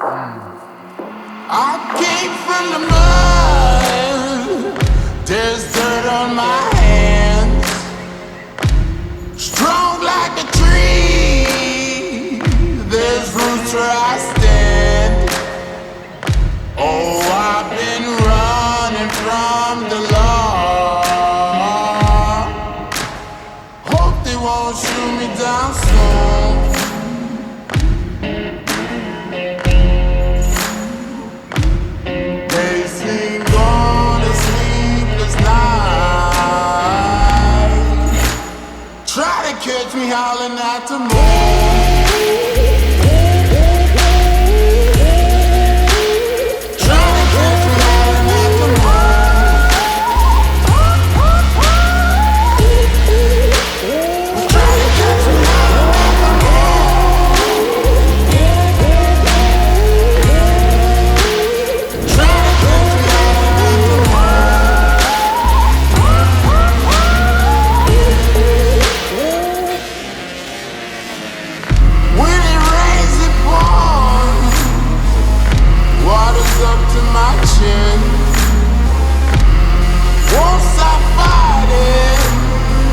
I came from the mud. There's dirt on my hands. Strong like a tree. There's roots where I stand. Oh, I've been running from the law. Hope they won't shoot me down soon. They sing on a sleepless night. Try to catch me howling at the moon.